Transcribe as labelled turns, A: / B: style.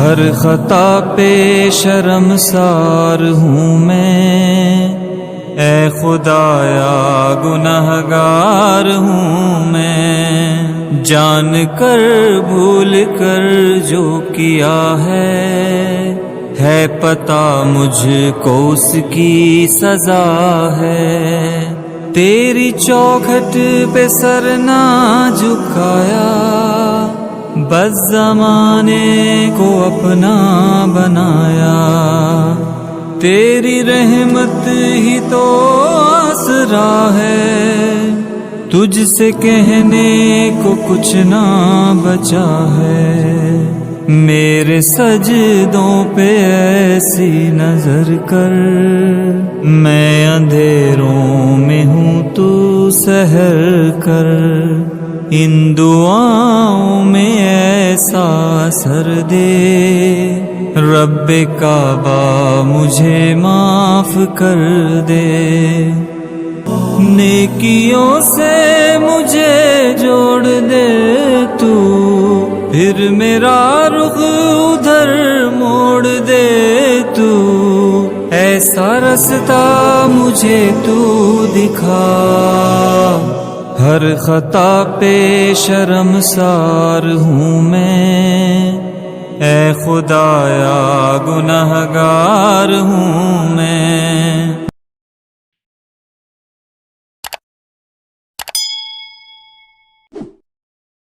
A: ہر خطا پہ شرمسار ہوں میں، اے خدایا گنہگار ہوں میں، جان کر بھول کر جو کیا ہے پتہ مجھ کو اس کی سزا ہے۔ تیری چوکھٹ پہ سر نہ جھکایا، بس زمانے کو اپنا بنایا، تیری رحمت ہی تو آسرا ہے، تجھ سے کہنے کو کچھ نہ بچا ہے۔ میرے سجدوں پہ ایسی نظر کر، میں اندھیروں میں ہوں تو سحر کر، ان دعاؤں میں ایسا اثر دے، رب کعبہ مجھے معاف کر دے، نیکیوں سے مجھے جوڑ دے تو، پھر میرا رخ ادھر موڑ دے تو، ایسا رستہ مجھے تو دکھا، ہر خطا پہ شرمسار ہوں میں، اے خدایا گنہگار ہوں میں۔